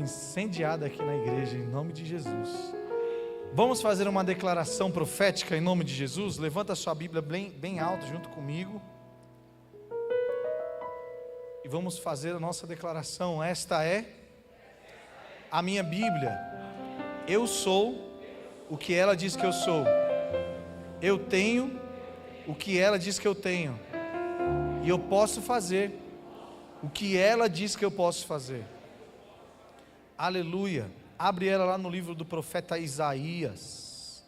incendiada aqui na igreja, em nome de Jesus. Vamos fazer uma declaração profética em nome de Jesus? Levanta a sua Bíblia bem alto junto comigo. E vamos fazer a nossa declaração. Esta é a minha Bíblia. Eu sou o que ela diz que eu sou. Eu tenho o que ela diz que eu tenho. E eu posso fazer o que ela diz que eu posso fazer. Aleluia. Abre ela lá no livro do profeta Isaías.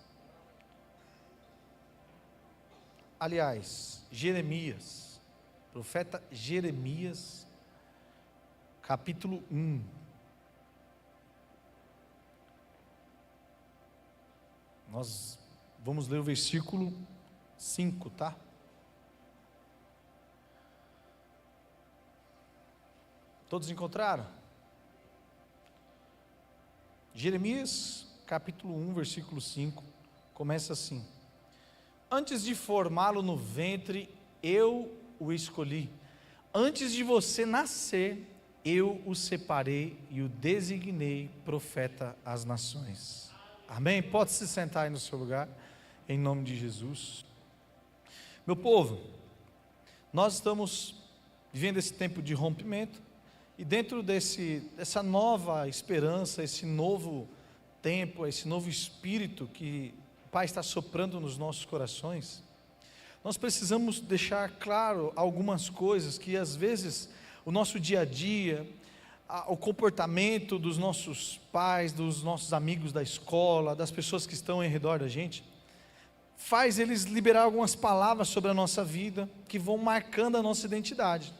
Aliás, Jeremias. Profeta Jeremias, capítulo 1. Nós vamos ler o versículo 5, tá? Todos encontraram? Jeremias, capítulo 1, versículo 5, começa assim: Antes de formá-lo no ventre, eu o escolhi. Antes de você nascer, eu o separei e o designei profeta às nações. Amém? Pode se sentar aí no seu lugar, em nome de Jesus. Meu povo, nós estamos vivendo esse tempo de rompimento, e dentro dessa nova esperança, esse novo tempo, esse novo espírito que o Pai está soprando nos nossos corações, nós precisamos deixar claro algumas coisas que às vezes o nosso dia a dia, o comportamento dos nossos pais, dos nossos amigos da escola, das pessoas que estão em redor da gente, faz eles liberar algumas palavras sobre a nossa vida, que vão marcando a nossa identidade.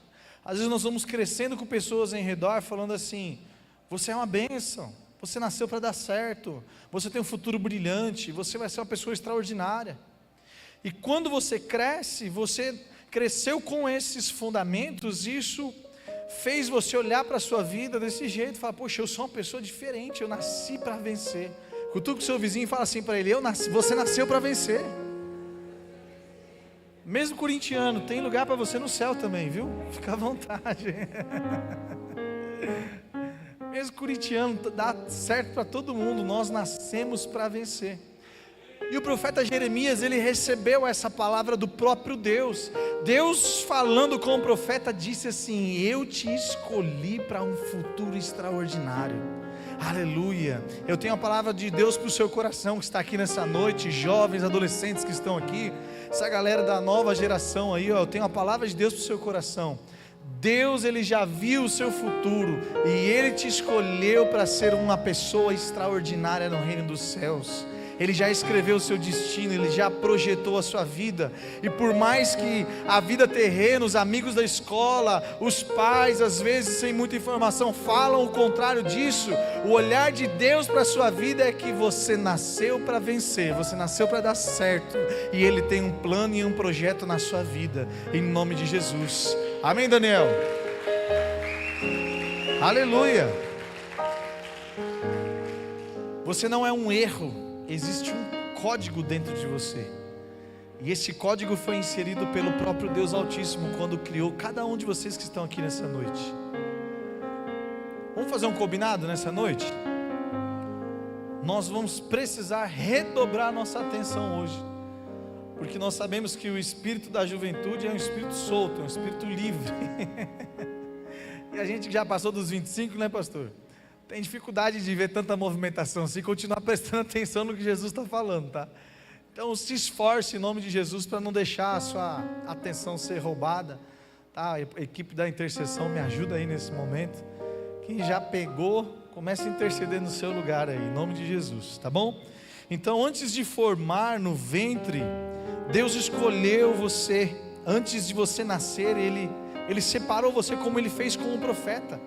Às vezes nós vamos crescendo com pessoas em redor falando assim: você é uma bênção, você nasceu para dar certo, você tem um futuro brilhante, você vai ser uma pessoa extraordinária. E quando você cresce, você cresceu com esses fundamentos, isso fez você olhar para a sua vida desse jeito, falar: poxa, eu sou uma pessoa diferente, eu nasci para vencer. Cutuca o seu vizinho e fala assim para ele: você nasceu para vencer. Mesmo corintiano, tem lugar para você no céu também, viu? Fica à vontade. Mesmo corintiano, dá certo para todo mundo, nós nascemos para vencer. E o profeta Jeremias, ele recebeu essa palavra do próprio Deus. Deus falando com o profeta disse assim: eu te escolhi para um futuro extraordinário. Aleluia. Eu tenho a palavra de Deus para o seu coração que está aqui nessa noite, jovens, adolescentes que estão aqui, essa galera da nova geração aí, ó, eu tenho a palavra de Deus para o seu coração. Deus, ele já viu o seu futuro e ele te escolheu para ser uma pessoa extraordinária no reino dos céus. Ele já escreveu o seu destino, Ele já projetou a sua vida. E por mais que a vida terrena, os amigos da escola, os pais, às vezes sem muita informação, falam o contrário disso, o olhar de Deus para a sua vida é que você nasceu para vencer, você nasceu para dar certo, e Ele tem um plano e um projeto na sua vida, em nome de Jesus. Amém, Daniel? Aleluia. Você não é um erro. Existe um código dentro de você, e esse código foi inserido pelo próprio Deus Altíssimo, quando criou cada um de vocês que estão aqui nessa noite. Vamos fazer um combinado nessa noite? Nós vamos precisar redobrar nossa atenção hoje, porque nós sabemos que o espírito da juventude é um espírito solto, é um espírito livre, e a gente já passou dos 25, né, pastor? Tem dificuldade de ver tanta movimentação assim, continuar prestando atenção no que Jesus está falando, tá? Então se esforce em nome de Jesus para não deixar a sua atenção ser roubada, tá? A equipe da intercessão me ajuda aí nesse momento. Quem já pegou, comece a interceder no seu lugar aí, em nome de Jesus, tá bom? Então, antes de formar no ventre, Deus escolheu você. Antes de você nascer, Ele separou você, como Ele fez com o profeta.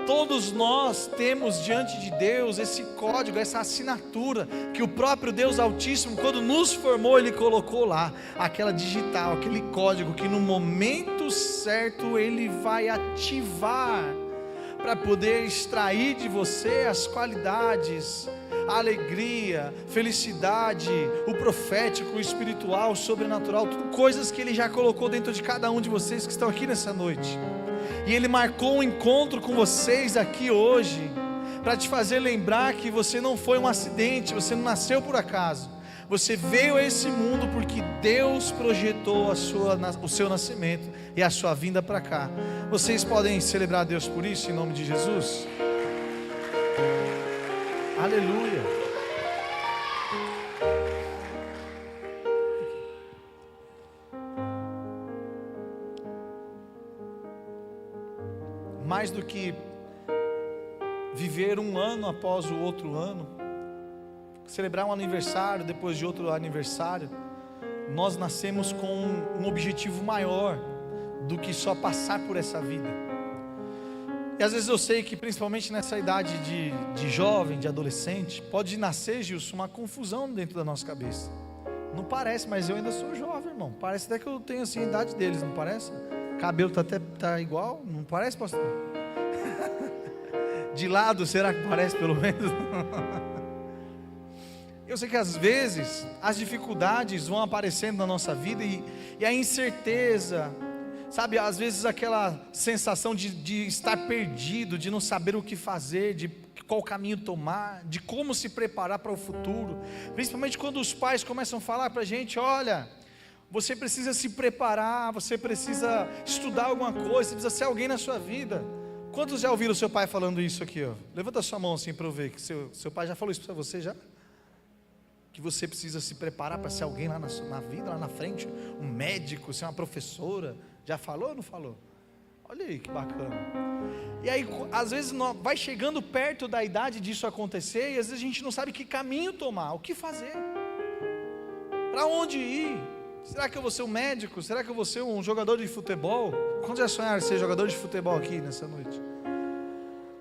Todos nós temos diante de Deus esse código, essa assinatura, que o próprio Deus Altíssimo, quando nos formou, Ele colocou lá, aquela digital, aquele código, que no momento certo Ele vai ativar, para poder extrair de você as qualidades, a alegria, felicidade, o profético, o espiritual, o sobrenatural, tudo coisas que Ele já colocou dentro de cada um de vocês que estão aqui nessa noite. E Ele marcou um encontro com vocês aqui hoje, para te fazer lembrar que você não foi um acidente, você não nasceu por acaso. Você veio a esse mundo porque Deus projetou o seu nascimento e a sua vinda para cá. Vocês podem celebrar a Deus por isso, em nome de Jesus? Aleluia. Mais do que viver um ano após o outro ano, celebrar um aniversário depois de outro aniversário, nós nascemos com um objetivo maior do que só passar por essa vida. E às vezes eu sei que principalmente nessa idade de jovem, de adolescente, pode nascer, Gilson, uma confusão dentro da nossa cabeça. Não parece, mas eu ainda sou jovem, irmão. Parece até que eu tenho assim a idade deles, não parece? Cabelo tá igual, não parece, pastor? De lado, será que parece pelo menos? Eu sei que às vezes as dificuldades vão aparecendo na nossa vida e a incerteza, sabe, às vezes aquela sensação de estar perdido, de não saber o que fazer, de qual caminho tomar, de como se preparar para o futuro, principalmente quando os pais começam a falar para a gente: olha, você precisa se preparar, você precisa estudar alguma coisa, você precisa ser alguém na sua vida. Quantos já ouviram o seu pai falando isso aqui? Ó? Levanta a sua mão assim para eu ver, que seu pai já falou isso para você já? Que você precisa se preparar para ser alguém lá na vida, lá na frente, um médico, ser uma professora. Já falou ou não falou? Olha aí que bacana. E aí às vezes vai chegando perto da idade disso acontecer, e às vezes a gente não sabe que caminho tomar, o que fazer, para onde ir. Será que eu vou ser um médico? Será que eu vou ser um jogador de futebol? Quantos já sonharam em ser jogador de futebol aqui nessa noite?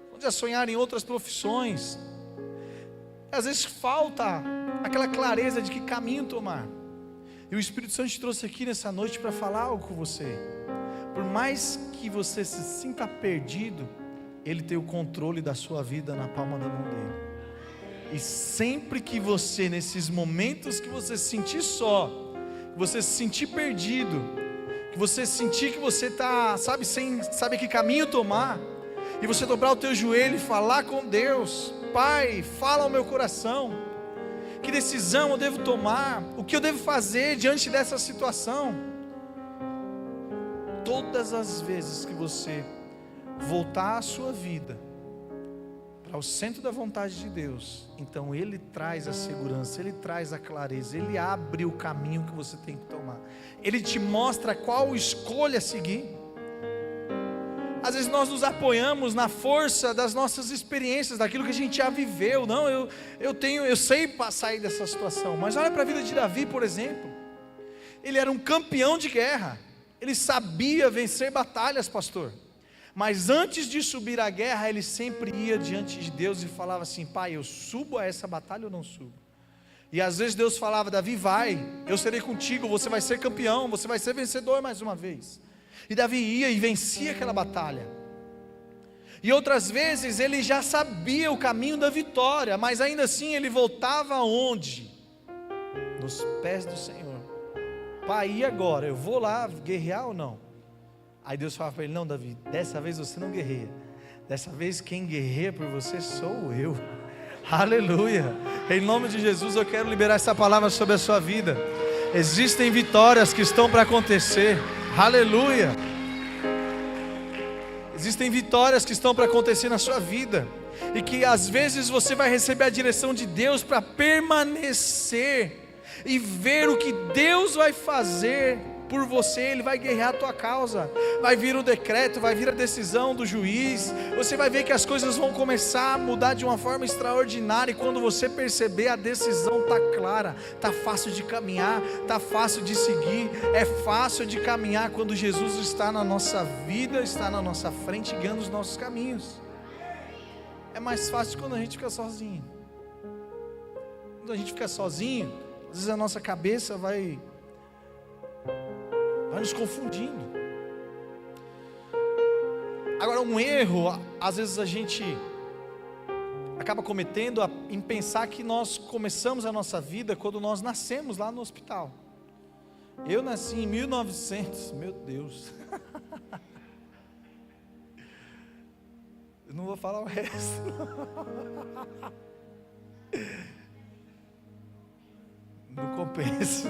Quantos já sonharam em outras profissões? Às vezes falta aquela clareza de que caminho tomar. E o Espírito Santo te trouxe aqui nessa noite para falar algo com você. Por mais que você se sinta perdido, Ele tem o controle da sua vida na palma da mão dele. E sempre que você, nesses momentos que você se sentir só, que você se sentir perdido, que você sentir que você está, sabe, sem saber que caminho tomar, e você dobrar o teu joelho e falar com Deus: Pai, fala ao meu coração, que decisão eu devo tomar, o que eu devo fazer diante dessa situação. Todas as vezes que você voltar a sua vida para o centro da vontade de Deus, então Ele traz a segurança, Ele traz a clareza, Ele abre o caminho que você tem que tomar, Ele te mostra qual escolha seguir. Às vezes nós nos apoiamos na força das nossas experiências, daquilo que a gente já viveu. Não, eu sei sair dessa situação. Mas olha para a vida de Davi, por exemplo. Ele era um campeão de guerra, ele sabia vencer batalhas, pastor. Mas antes de subir à guerra, ele sempre ia diante de Deus e falava assim: Pai, eu subo a essa batalha ou não subo? E às vezes Deus falava: Davi, vai, eu serei contigo, você vai ser campeão, você vai ser vencedor mais uma vez. E Davi ia e vencia aquela batalha. E outras vezes ele já sabia o caminho da vitória, mas ainda assim ele voltava aonde? Nos pés do Senhor. Pai, e agora? Eu vou lá guerrear ou não? Aí Deus falava para ele: não, Davi, dessa vez você não guerreia. Dessa vez quem guerreia por você sou eu. Aleluia. Em nome de Jesus eu quero liberar essa palavra sobre a sua vida. Existem vitórias que estão para acontecer. Aleluia. Existem vitórias que estão para acontecer na sua vida, e que às vezes você vai receber a direção de Deus para permanecer e ver o que Deus vai fazer por você. Ele vai guerrear a tua causa, vai vir o decreto, vai vir a decisão do juiz, você vai ver que as coisas vão começar a mudar de uma forma extraordinária, e quando você perceber, a decisão está clara, está fácil de caminhar, está fácil de seguir. É fácil de caminhar quando Jesus está na nossa vida, está na nossa frente, guiando os nossos caminhos. É mais fácil quando a gente fica sozinho. Quando a gente fica sozinho, às vezes a nossa cabeça vai nos confundindo. Agora, um erro, às vezes a gente acaba cometendo em pensar que nós começamos a nossa vida quando nós nascemos lá no hospital. Eu nasci em 1900, meu Deus. Não vou falar o resto. Não compensa.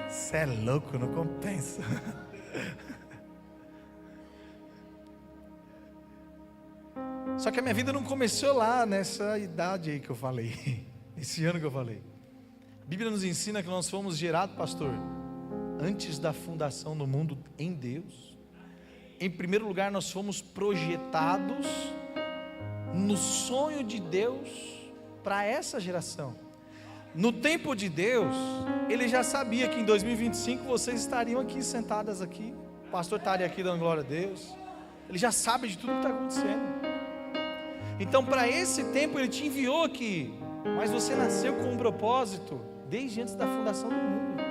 Você é louco, não compensa. Só que a minha vida não começou lá nessa idade aí que eu falei. Esse ano que eu falei. A Bíblia nos ensina que nós fomos gerados, pastor, antes da fundação do mundo em Deus. Em primeiro lugar, nós fomos projetados no sonho de Deus para essa geração. No tempo de Deus, Ele já sabia que em 2025 vocês estariam aqui sentadas aqui. O pastor estaria aqui dando glória a Deus. Ele já sabe de tudo que está acontecendo. Então, para esse tempo, Ele te enviou aqui. Mas você nasceu com um propósito desde antes da fundação do mundo.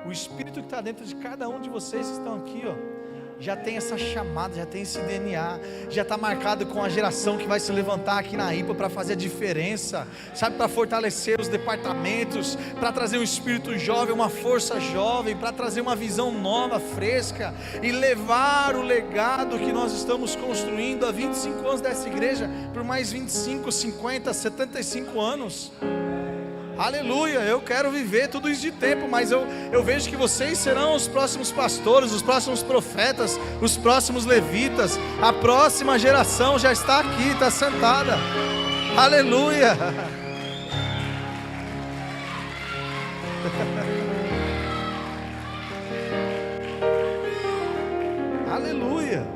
O Espírito que está dentro de cada um de vocês que estão aqui, ó, já tem essa chamada, já tem esse DNA, já está marcado com a geração que vai se levantar aqui na IPA para fazer a diferença, sabe, para fortalecer os departamentos, para trazer um espírito jovem, uma força jovem, para trazer uma visão nova, fresca, e levar o legado que nós estamos construindo há 25 anos dessa igreja, por mais 25, 50, 75 anos. Aleluia, eu quero viver tudo isso de tempo, mas eu vejo que vocês serão os próximos pastores, os próximos profetas, os próximos levitas. A próxima geração já está aqui, está sentada. Aleluia. Aleluia.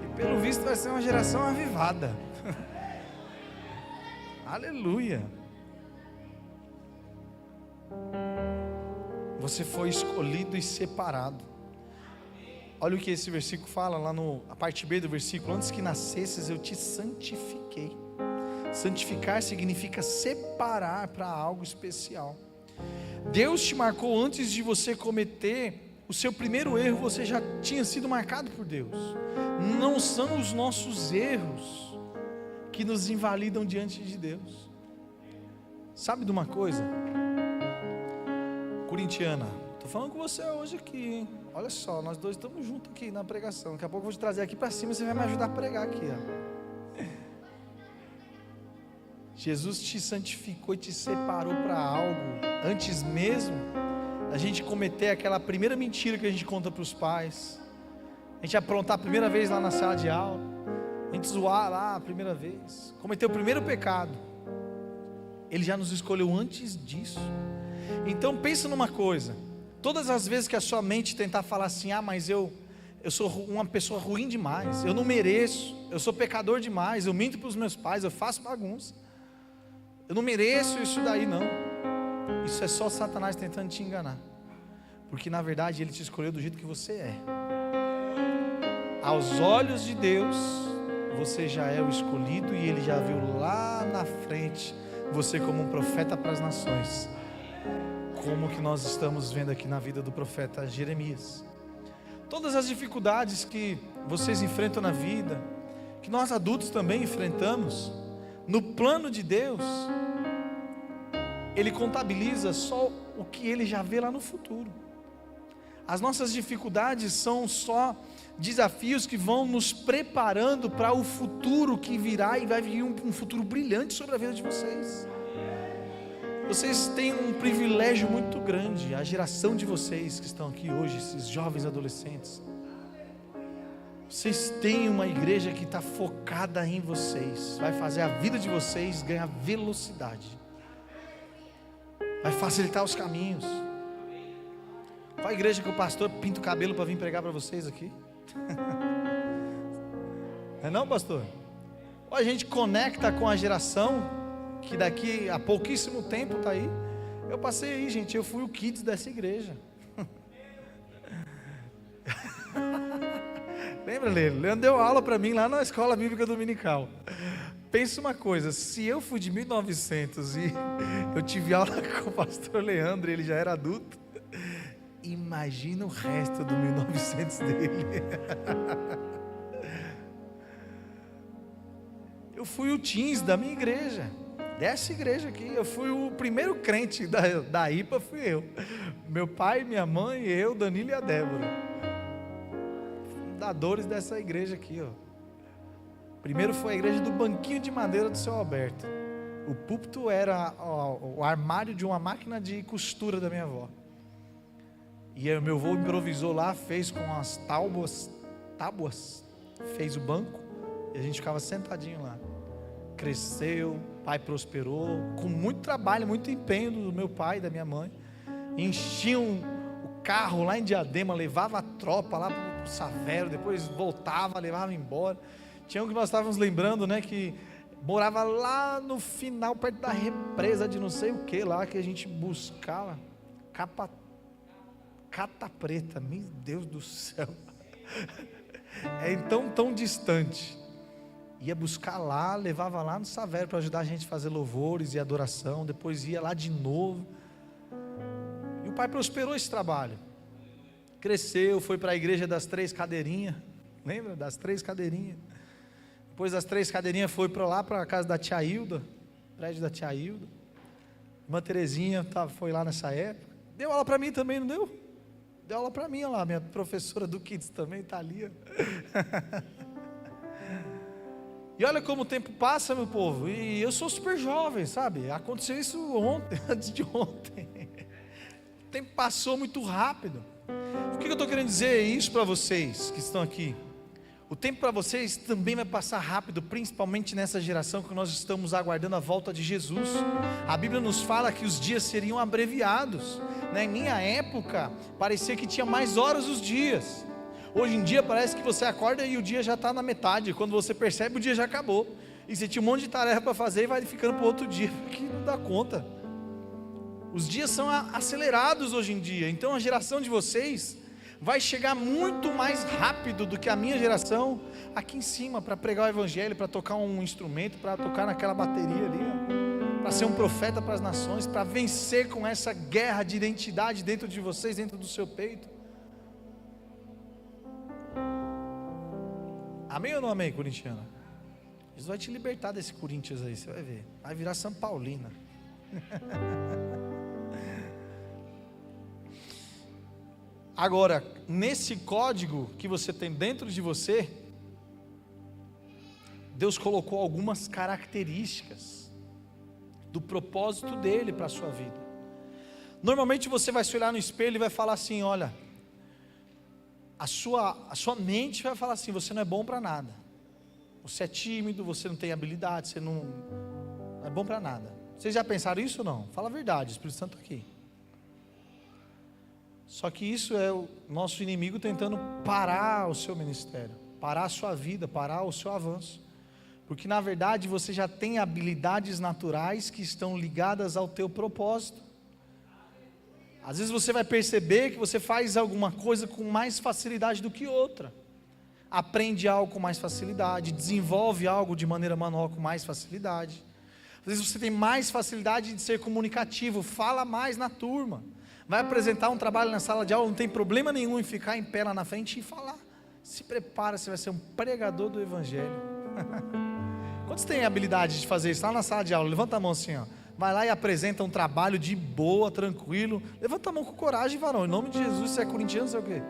E pelo visto vai ser uma geração avivada. Aleluia. Você foi escolhido e separado. Olha o que esse versículo fala lá a parte B do versículo: antes que nascesses eu te santifiquei. Santificar significa separar para algo especial. Deus te marcou antes de você cometer o seu primeiro erro. Você já tinha sido marcado por Deus. Não são os nossos erros que nos invalidam diante de Deus. Sabe de uma coisa? Corintiana, estou falando com você hoje aqui, hein? Olha só, nós dois estamos juntos aqui na pregação. Daqui a pouco eu vou te trazer aqui para cima, você vai me ajudar a pregar aqui, ó. Jesus te santificou e te separou para algo antes mesmo da gente cometer aquela primeira mentira que a gente conta para os pais, a gente aprontar a primeira vez lá na sala de aula, a gente zoar lá a primeira vez, cometer o primeiro pecado. Ele já nos escolheu antes disso. Então pensa numa coisa: todas as vezes que a sua mente tentar falar assim, mas eu sou uma pessoa ruim demais, eu não mereço, eu sou pecador demais, eu minto para os meus pais, eu faço bagunça, eu não mereço isso daí, não. Isso é só Satanás tentando te enganar, porque na verdade ele te escolheu do jeito que você é. Aos olhos de Deus você já é o escolhido, e Ele já viu lá na frente você como um profeta para as nações, como que nós estamos vendo aqui na vida do profeta Jeremias. Todas as dificuldades que vocês enfrentam na vida, que nós adultos também enfrentamos, no plano de Deus, Ele contabiliza só o que Ele já vê lá no futuro. As nossas dificuldades são só desafios que vão nos preparando para o futuro que virá, e vai vir um futuro brilhante sobre a vida de vocês. Vocês têm um privilégio muito grande, a geração de vocês que estão aqui hoje, esses jovens adolescentes. Vocês têm uma igreja que está focada em vocês, vai fazer a vida de vocês ganhar velocidade, vai facilitar os caminhos. Qual a igreja que o pastor pinta o cabelo para vir pregar para vocês aqui? Não é não, pastor? Ou a gente conecta com a geração que daqui a pouquíssimo tempo está aí. Eu passei aí, gente, eu fui o kids dessa igreja. Lembra, Leandro? Leandro deu aula para mim lá na escola bíblica dominical. Pensa uma coisa: se eu fui de 1900 e eu tive aula com o pastor Leandro e ele já era adulto, imagina o resto do 1900 dele. Eu fui o teens da minha igreja, dessa igreja aqui. Eu fui o primeiro crente da IPA, fui eu. Meu pai, minha mãe, eu, Danilo e a Débora, fundadores dessa igreja aqui, ó. Primeiro foi a igreja do banquinho de madeira do seu Alberto. O púlpito era o armário de uma máquina de costura da minha avó. E aí, meu avô improvisou lá, fez com as tábuas, fez o banco, e a gente ficava sentadinho lá. Cresceu, pai prosperou, com muito trabalho, muito empenho do meu pai e da minha mãe. Enchiam o carro lá em Diadema, levava a tropa lá para o Savero, depois voltava, levava embora. Tinha um que nós estávamos lembrando, né, que morava lá no final, perto da represa de não sei o que lá, que a gente buscava, Cata Preta, meu Deus do céu, é então tão distante. Ia buscar lá, levava lá no Savero para ajudar a gente a fazer louvores e adoração, depois ia lá de novo. E o pai prosperou esse trabalho, cresceu, foi para a igreja das 3 cadeirinhas, lembra das 3 cadeirinhas? Depois das 3 cadeirinhas foi para lá, para a casa da tia Hilda, prédio da tia Hilda. Irmã Terezinha foi lá nessa época, deu aula para mim também, não deu? Deu aula para mim, olha lá, minha professora do Kids também está ali. E olha como o tempo passa, meu povo, e eu sou super jovem, sabe? Aconteceu isso ontem, antes de ontem. O tempo passou muito rápido. O que eu estou querendo dizer isso para vocês que estão aqui? O tempo para vocês também vai passar rápido, principalmente nessa geração que nós estamos aguardando a volta de Jesus. A Bíblia nos fala que os dias seriam abreviados, né? Em minha época, parecia que tinha mais horas os dias. Hoje em dia parece que você acorda e o dia já está na metade. Quando você percebe, o dia já acabou. E você tinha um monte de tarefa para fazer e vai ficando para o outro dia, porque não dá conta. Os dias são acelerados hoje em dia. Então a geração de vocês vai chegar muito mais rápido do que a minha geração aqui em cima, para pregar o evangelho, para tocar um instrumento, para tocar naquela bateria ali, para ser um profeta para as nações, para vencer com essa guerra de identidade dentro de vocês, dentro do seu peito. Amém ou não amém, corintiana? Jesus vai te libertar desse Corinthians aí, você vai ver, vai virar São Paulina. Agora, nesse código que você tem dentro de você, Deus colocou algumas características do propósito dele para a sua vida. Normalmente você vai se olhar no espelho e vai falar assim, olha, a sua mente vai falar assim, você não é bom para nada, você é tímido, você não tem habilidade, você não é bom para nada. Vocês já pensaram isso ou não? Fala a verdade, o Espírito Santo está aqui. Só que isso é o nosso inimigo tentando parar o seu ministério, parar a sua vida, parar o seu avanço, porque na verdade você já tem habilidades naturais que estão ligadas ao teu propósito. Às vezes você vai perceber que você faz alguma coisa com mais facilidade do que outra, aprende algo com mais facilidade, desenvolve algo de maneira manual com mais facilidade. Às vezes você tem mais facilidade de ser comunicativo, fala mais na turma, vai apresentar um trabalho na sala de aula, não tem problema nenhum em ficar em pé lá na frente e falar. Se prepara, você vai ser um pregador do evangelho. Quantos têm habilidade de fazer isso lá na sala de aula? Levanta a mão assim, ó. Vai lá e apresenta um trabalho de boa, tranquilo. Levanta a mão com coragem, varão. Em nome de Jesus, você é corintiano, sei o quê?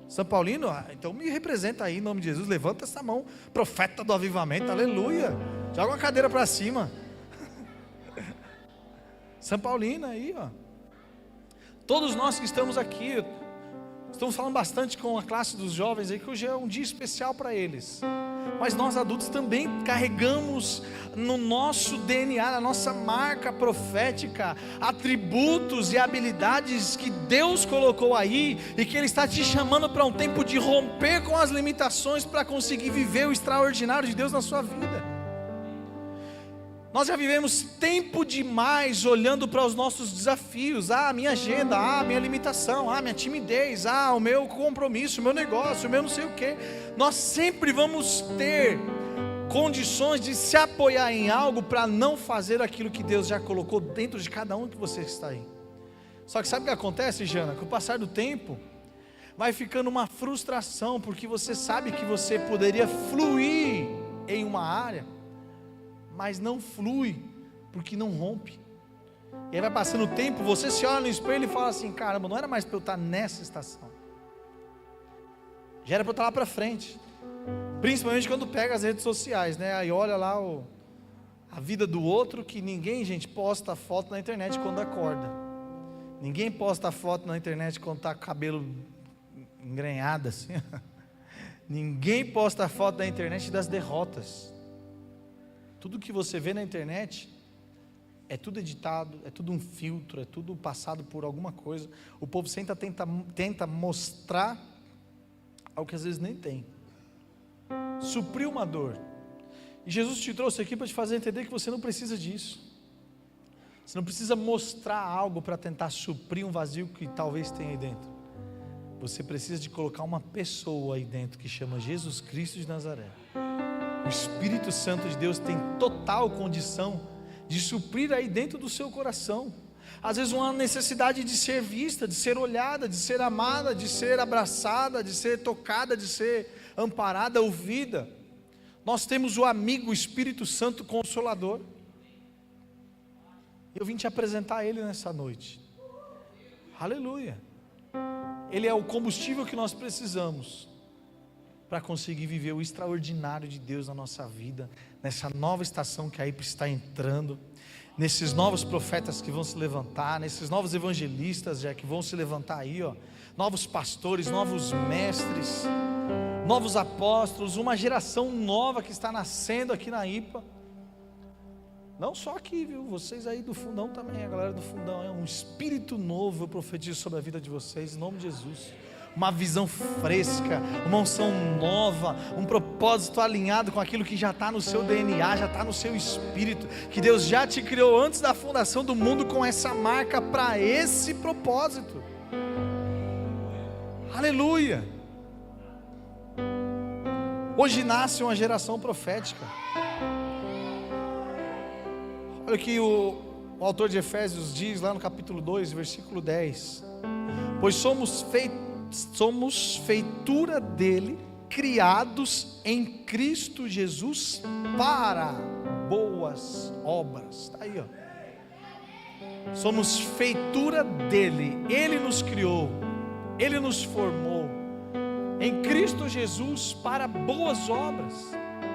São Paulino? Então me representa aí em nome de Jesus. Levanta essa mão, profeta do avivamento, aleluia. Joga uma cadeira para cima. São Paulino aí, ó. Todos nós que estamos aqui, estamos falando bastante com a classe dos jovens aí, que hoje é um dia especial para eles. Mas nós adultos também carregamos no nosso DNA, na nossa marca profética, atributos e habilidades que Deus colocou aí, e que Ele está te chamando para um tempo de romper com as limitações, para conseguir viver o extraordinário de Deus na sua vida. Nós já vivemos tempo demais olhando para os nossos desafios, a minha agenda, a minha limitação, a minha timidez, o meu compromisso, o meu negócio, o meu não sei o que. Nós sempre vamos ter condições de se apoiar em algo para não fazer aquilo que Deus já colocou dentro de cada um que você está aí. Só que sabe o que acontece, Jana? Com o passar do tempo, vai ficando uma frustração, porque você sabe que você poderia fluir em uma área, mas não flui, porque não rompe. E aí vai passando o tempo, você se olha no espelho e fala assim, caramba, não era mais para eu estar nessa estação, já era para eu estar lá para frente. Principalmente quando pega as redes sociais, né? Aí olha lá a vida do outro, que ninguém, gente, posta foto na internet quando acorda. Ninguém posta foto na internet quando está com o cabelo engrenhado assim. Ninguém posta foto na internet das derrotas. Tudo que você vê na internet é tudo editado, é tudo um filtro, é tudo passado por alguma coisa. O povo sempre tenta mostrar algo que às vezes nem tem. Suprir uma dor. E Jesus te trouxe aqui para te fazer entender que você não precisa disso. Você não precisa mostrar algo para tentar suprir um vazio que talvez tenha aí dentro. Você precisa de colocar uma pessoa aí dentro que chama Jesus Cristo de Nazaré. O Espírito Santo de Deus tem total condição de suprir aí dentro do seu coração. Às vezes uma necessidade de ser vista, de ser olhada, de ser amada, de ser abraçada, de ser tocada, de ser amparada, ouvida. Nós temos o amigo, o Espírito Santo Consolador. Eu vim te apresentar Ele nessa noite. Aleluia. Ele é o combustível que nós precisamos para conseguir viver o extraordinário de Deus na nossa vida, nessa nova estação que aí está entrando, nesses novos profetas que vão se levantar, nesses novos evangelistas já que vão se levantar aí, ó, novos pastores, novos mestres, novos apóstolos, uma geração nova que está nascendo aqui na IPA. Não só aqui, viu? Vocês aí do fundão também, a galera do fundão, é um espírito novo, eu profetizo sobre a vida de vocês, em nome de Jesus. Uma visão fresca, uma unção nova, um propósito alinhado com aquilo que já está no seu DNA, já está no seu espírito, que Deus já te criou antes da fundação do mundo com essa marca para esse propósito. Aleluia. Hoje nasce uma geração profética. Olha o que o autor de Efésios diz lá no capítulo 2, versículo 10. Pois somos feitura dele, criados em Cristo Jesus para boas obras. Está aí, ó. Somos feitura dele, ele nos criou, ele nos formou em Cristo Jesus para boas obras.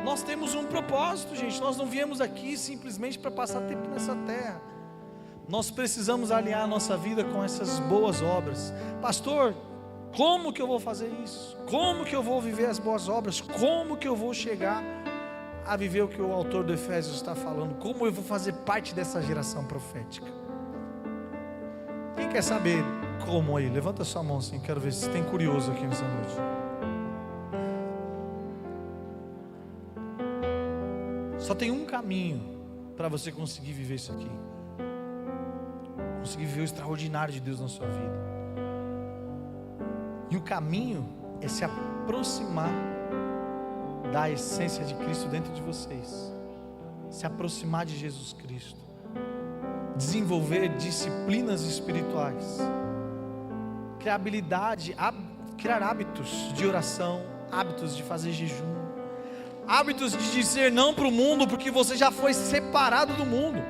Nós temos um propósito, gente. Nós não viemos aqui simplesmente para passar tempo nessa terra. Nós precisamos alinhar a nossa vida com essas boas obras. Pastor, como que eu vou fazer isso? Como que eu vou viver as boas obras? Como que eu vou chegar a viver o que o autor do Efésios está falando? Como eu vou fazer parte dessa geração profética? Quem quer saber como aí? Levanta sua mão assim, quero ver se tem curioso aqui nessa noite. Só tem um caminho para você conseguir viver isso aqui. Conseguir viver o extraordinário de Deus na sua vida. E o caminho é se aproximar da essência de Cristo dentro de vocês. Se aproximar de Jesus Cristo. Desenvolver disciplinas espirituais. Criar hábitos de oração, hábitos de fazer jejum. Hábitos de dizer não para o mundo, porque você já foi separado do mundo.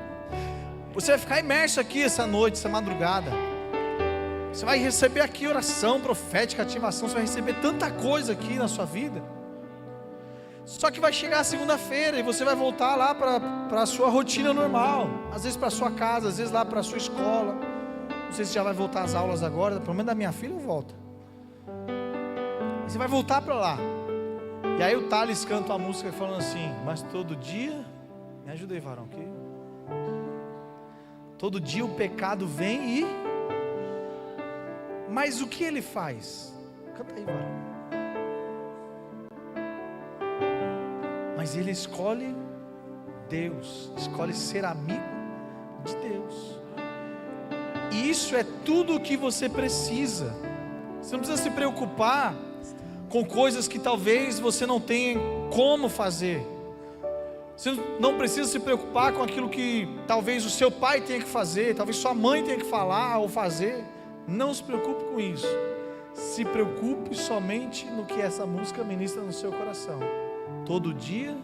Você vai ficar imerso aqui essa noite, essa madrugada. Você vai receber aqui oração profética, ativação. Você vai receber tanta coisa aqui na sua vida. Só que vai chegar a segunda-feira e você vai voltar lá para a sua rotina normal. Às vezes para a sua casa, às vezes lá para a sua escola. Não sei se já vai voltar às aulas agora. Pelo menos da minha filha volta. Você vai voltar para lá. E aí o Thales canta uma música falando assim: mas todo dia, me ajuda aí, varão, aqui. Todo dia o pecado vem e... Mas o que ele faz? Canta aí, varão. Mas ele escolhe Deus, escolhe ser amigo de Deus. E isso é tudo o que você precisa. Você não precisa se preocupar com coisas que talvez você não tenha como fazer. Você não precisa se preocupar com aquilo que talvez o seu pai tenha que fazer, talvez sua mãe tenha que falar ou fazer. Não se preocupe com isso. Se preocupe somente no que essa música ministra no seu coração. Todo dia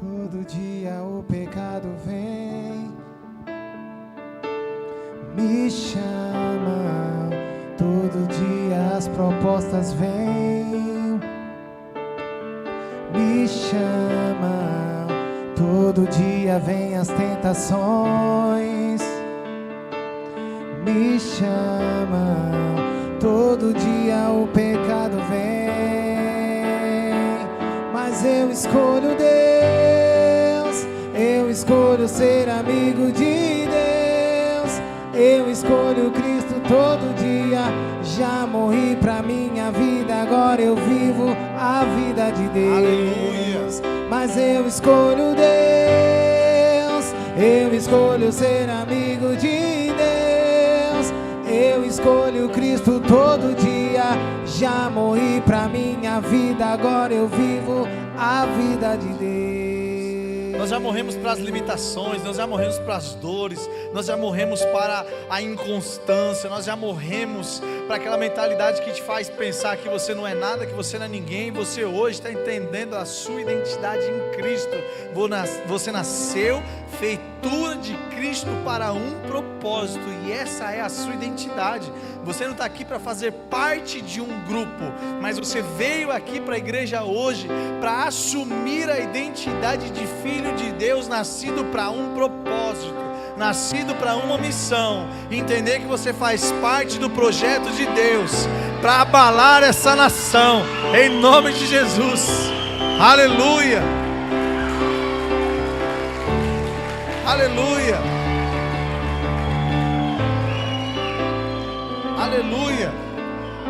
o pecado vem, me chama. Todo dia as propostas vêm, me chamam, todo dia vem as tentações. Me chamam, todo dia o pecado vem. Mas eu escolho Deus, eu escolho ser amigo de Deus, eu escolho Cristo todo dia. Já morri pra minha vida, agora eu vivo a vida de Deus. Aleluia. Mas eu escolho Deus, eu escolho ser amigo de Deus, eu escolho Cristo todo dia. Já morri pra minha vida, agora eu vivo a vida de Deus. Nós já morremos para as limitações, nós já morremos para as dores, nós já morremos para a inconstância, nós já morremos para aquela mentalidade que te faz pensar que você não é nada, que você não é ninguém. Você hoje está entendendo a sua identidade em Cristo. Você nasceu feitura de Cristo para um propósito, e essa é a sua identidade. Você não está aqui para fazer parte de um grupo, mas você veio aqui para a igreja hoje para assumir a identidade de filho de Deus, nascido para um propósito, nascido para uma missão. Entender que você faz parte do projeto de Deus para abalar essa nação, em nome de Jesus. Aleluia, aleluia, aleluia.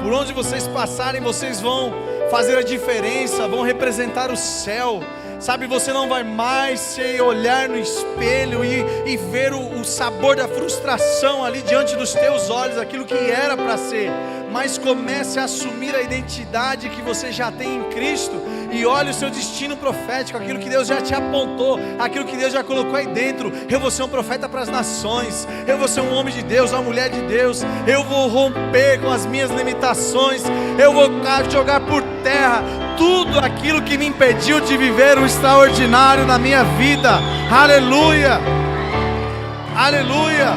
Por onde vocês passarem, vocês vão fazer a diferença, vão representar o céu. Sabe, você não vai mais se olhar no espelho e ver o sabor da frustração ali diante dos teus olhos, aquilo que era para ser. Mas comece a assumir a identidade que você já tem em Cristo, e olhe o seu destino profético, aquilo que Deus já te apontou, aquilo que Deus já colocou aí dentro. Eu vou ser um profeta para as nações, eu vou ser um homem de Deus, uma mulher de Deus, eu vou romper com as minhas limitações, eu vou jogar por terra tudo aquilo que me impediu de viver o extraordinário na minha vida. Aleluia, aleluia.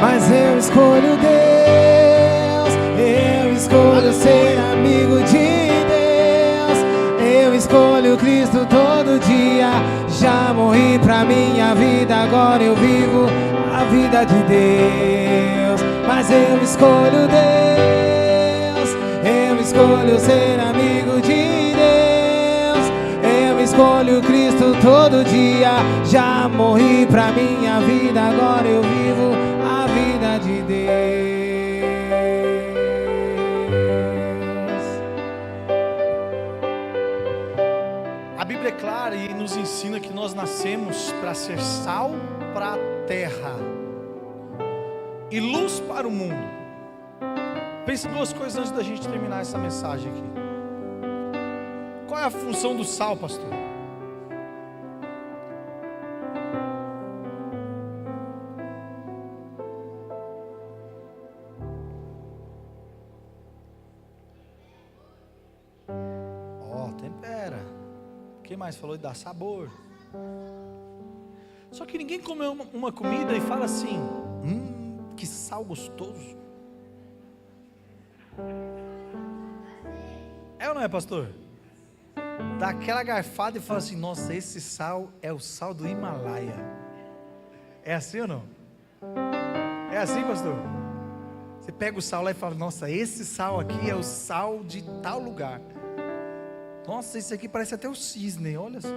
Mas eu escolho Deus, eu escolho ser amigo de Deus, eu escolho Cristo todo dia. Já morri pra minha vida, agora eu vivo a vida de Deus. Mas eu escolho Deus, eu escolho ser amigo de Deus, eu escolho Cristo todo dia. Já morri pra minha vida, agora eu vivo a vida de Deus. A Bíblia é clara e nos ensina que nós nascemos para ser sal para a terra e luz para o mundo. Pense duas coisas antes da gente terminar essa mensagem aqui. Qual é a função do sal, pastor? Tempera. Quem mais falou de dar sabor? Só que ninguém comeu uma comida e fala assim: que sal gostoso. É ou não é, pastor? Dá aquela garfada e fala assim: nossa, esse sal é o sal do Himalaia. É assim ou não? É assim, pastor? Você pega o sal lá e fala: nossa, esse sal aqui é o sal de tal lugar. Nossa, esse aqui parece até o cisne, olha só.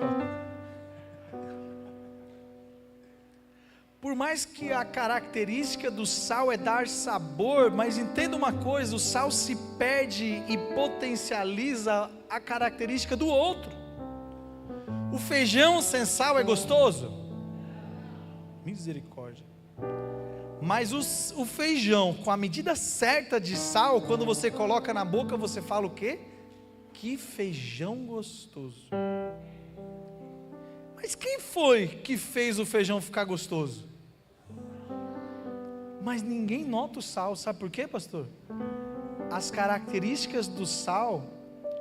Por mais que a característica do sal é dar sabor, mas entenda uma coisa: o sal se perde e potencializa a característica do outro. O feijão sem sal é gostoso? Misericórdia. Mas o feijão com a medida certa de sal, quando você coloca na boca, você fala o quê? Que feijão gostoso. Mas quem foi que fez o feijão ficar gostoso? Mas ninguém nota o sal, sabe por quê, pastor? As características do sal,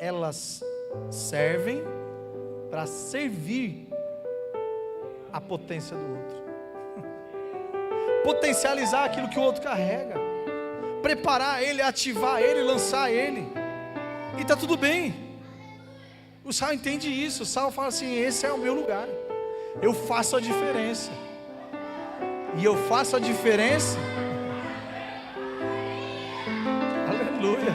elas servem para servir a potência do outro. Potencializar aquilo que o outro carrega, preparar ele, ativar ele, lançar ele. E está tudo bem. O sal entende isso. O sal fala assim: esse é o meu lugar. Eu faço a diferença. E eu faço a diferença. Aleluia.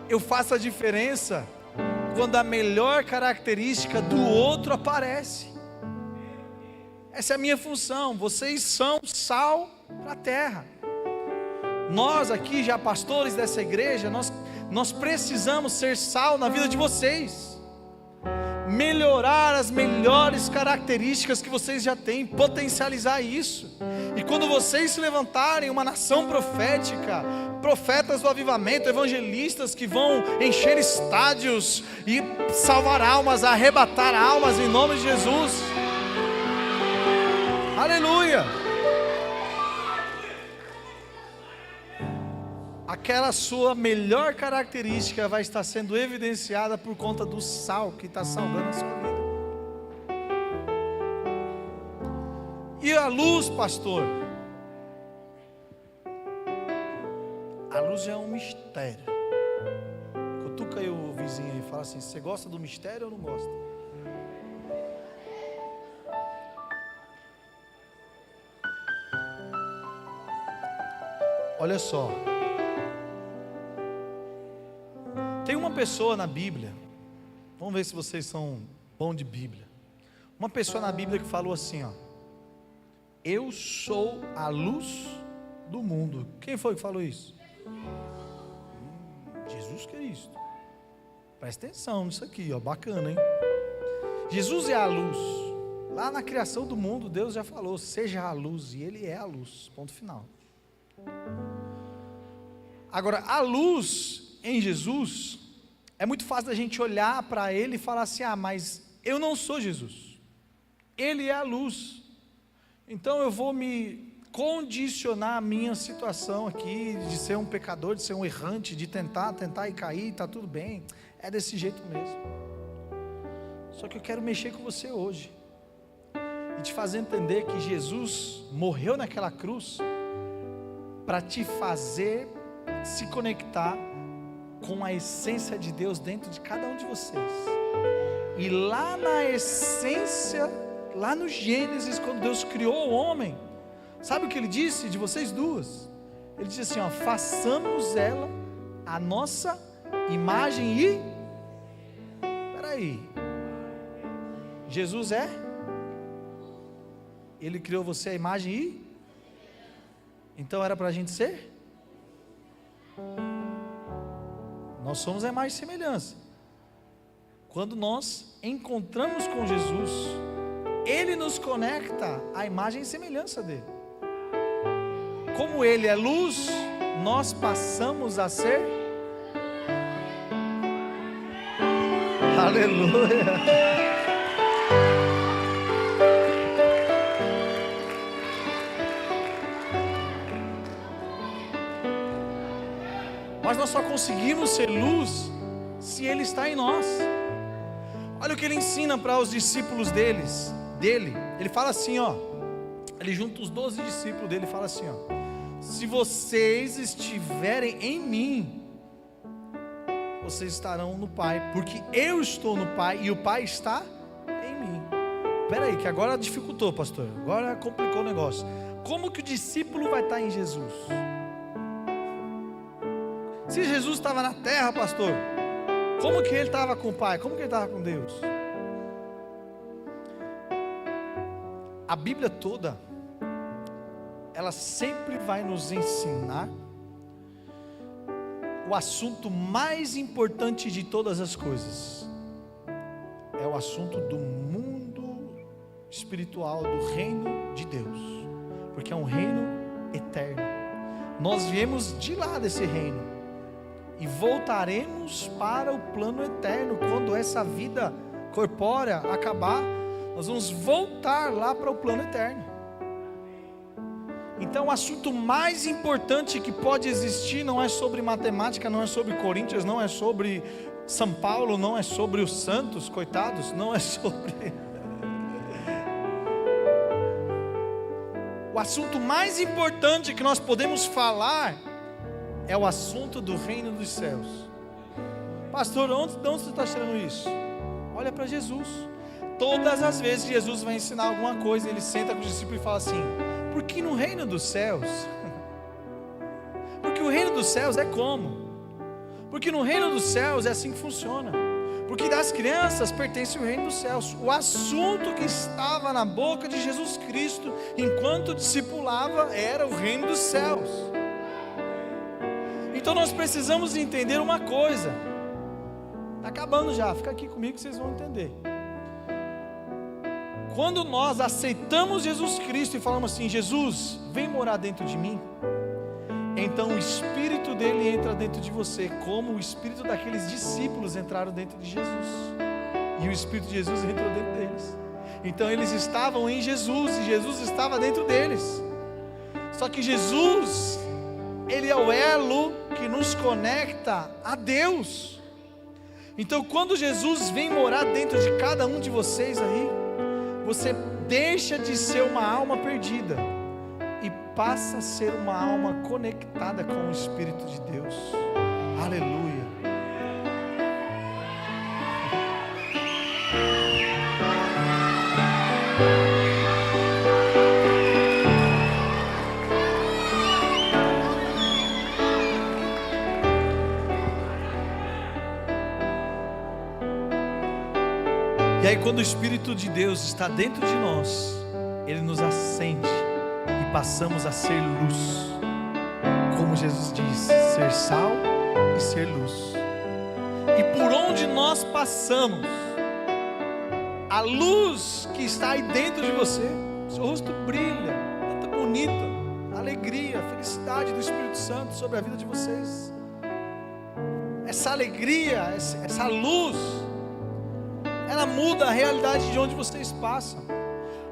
Eu faço a diferença quando a melhor característica do outro aparece. Essa é a minha função. Vocês são sal para a terra. Nós aqui, já pastores dessa igreja, nós precisamos ser sal na vida de vocês. Melhorar as melhores características que vocês já têm, potencializar isso. E quando vocês se levantarem uma nação profética, profetas do avivamento, evangelistas que vão encher estádios e salvar almas, arrebatar almas em nome de Jesus. Aleluia. Aquela sua melhor característica vai estar sendo evidenciada por conta do sal que está salgando a sua vida. E a luz, pastor? A luz é um mistério. Cutuca aí o vizinho aí e fala assim: você gosta do mistério ou não gosta? Olha só. Tem uma pessoa na Bíblia, vamos ver se vocês são bons de Bíblia. Uma pessoa na Bíblia que falou assim, ó: eu sou a luz do mundo. Quem foi que falou isso? Jesus Cristo. Presta atenção nisso aqui, ó, bacana, hein? Jesus é a luz. Lá na criação do mundo, Deus já falou: seja a luz, e Ele é a luz, ponto final. Agora, a luz em Jesus, é muito fácil da gente olhar para Ele e falar assim: ah, mas eu não sou Jesus, Ele é a luz, então eu vou me condicionar a minha situação aqui, de ser um pecador, de ser um errante, de tentar e cair, está tudo bem, é desse jeito mesmo. Só que eu quero mexer com você hoje, e te fazer entender que Jesus morreu naquela cruz, para te fazer se conectar com a essência de Deus dentro de cada um de vocês. E lá na essência, lá no Gênesis, quando Deus criou o homem, sabe o que Ele disse de vocês duas? Ele disse assim, ó: façamos ela a nossa imagem e... Peraí, Jesus Ele criou você a imagem e... Então era para a gente ser? Nós somos a imagem e semelhança. Quando nós encontramos com Jesus, Ele nos conecta à imagem e semelhança dEle. Como Ele é luz, nós passamos a ser... Aleluia! Mas nós só conseguimos ser luz se Ele está em nós. Olha o que Ele ensina para os discípulos dele. Ele fala assim, ó, Ele junta os 12 discípulos dele e fala assim, ó: se vocês estiverem em mim, vocês estarão no Pai, porque eu estou no Pai e o Pai está em mim. Espera aí, que agora dificultou, pastor, agora complicou o negócio. Como que o discípulo vai estar em Jesus? Se Jesus estava na terra, pastor, como que Ele estava com o Pai? Como que Ele estava com Deus? A Bíblia toda, ela sempre vai nos ensinar o assunto mais importante de todas as coisas. É o assunto do mundo espiritual, do reino de Deus, porque é um reino eterno. Nós viemos de lá desse reino e voltaremos para o plano eterno. Quando essa vida corpórea acabar, nós vamos voltar lá para o plano eterno. Então o assunto mais importante que pode existir não é sobre matemática, não é sobre Corinthians, não é sobre São Paulo, não é sobre os santos, coitados, não é sobre... o assunto mais importante que nós podemos falar é o assunto do reino dos céus. Pastor, de onde você está tirando isso? Olha para Jesus. Todas as vezes que Jesus vai ensinar alguma coisa, ele senta com os discípulos e fala assim: porque no reino dos céus, porque o reino dos céus é como? Porque no reino dos céus é assim que funciona. Porque das crianças pertence o reino dos céus. O assunto que estava na boca de Jesus Cristo enquanto discipulava era o reino dos céus. Então nós precisamos entender uma coisa. Está acabando já, fica aqui comigo que vocês vão entender. Quando nós aceitamos Jesus Cristo e falamos assim: Jesus, vem morar dentro de mim, então o Espírito dele entra dentro de você, como o Espírito daqueles discípulos entraram dentro de Jesus, e o Espírito de Jesus entrou dentro deles. Então eles estavam em Jesus, e Jesus estava dentro deles. Só que Jesus, ele é o elo que nos conecta a Deus. Então quando Jesus vem morar dentro de cada um de vocês aí, você deixa de ser uma alma perdida e passa a ser uma alma conectada com o Espírito de Deus. Aleluia. E aí quando o Espírito de Deus está dentro de nós, ele nos acende e passamos a ser luz, como Jesus diz, ser sal e ser luz. E por onde nós passamos, a luz que está aí dentro de você, seu rosto brilha, tanta bonita, alegria, felicidade do Espírito Santo sobre a vida de vocês. Essa alegria, essa luz, ela muda a realidade de onde vocês passam.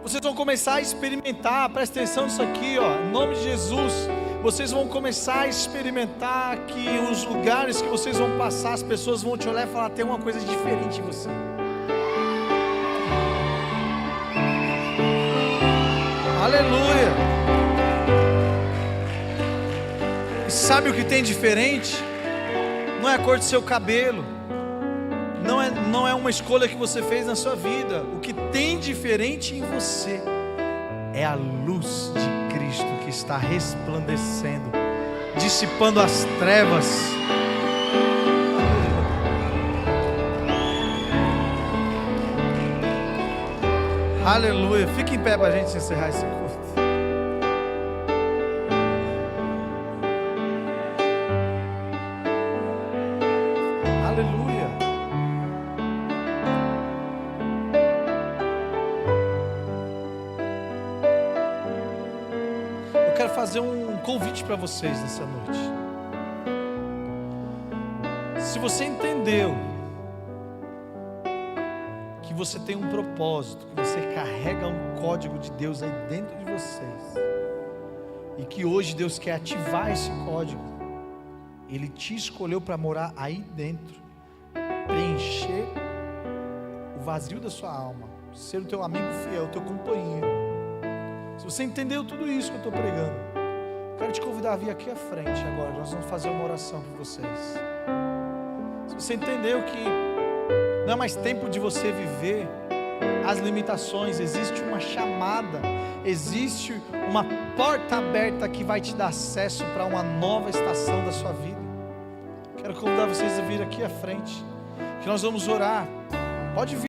Vocês vão começar a experimentar, presta atenção nisso aqui, ó, em nome de Jesus. Vocês vão começar a experimentar que os lugares que vocês vão passar, as pessoas vão te olhar e falar: tem uma coisa diferente em você. Aleluia. E sabe o que tem diferente? Não é a cor do seu cabelo, não é uma escolha que você fez na sua vida. O que tem diferente em você é a luz de Cristo que está resplandecendo, dissipando as trevas. Aleluia. Fique em pé para a gente encerrar esse culto. Aleluia. Eu quero fazer um convite para vocês nessa noite. Se você entendeu que você tem um propósito, que você carrega um código de Deus aí dentro de vocês, e que hoje Deus quer ativar esse código, Ele te escolheu para morar aí dentro, preencher o vazio da sua alma, ser o teu amigo fiel, o teu companheiro. Se você entendeu tudo isso que eu estou pregando, quero te convidar a vir aqui à frente agora. Nós vamos fazer uma oração por vocês. Se você entendeu que não é mais tempo de você viver as limitações, existe uma chamada, existe uma porta aberta que vai te dar acesso para uma nova estação da sua vida. Quero convidar vocês a vir aqui à frente, que nós vamos orar. Pode vir.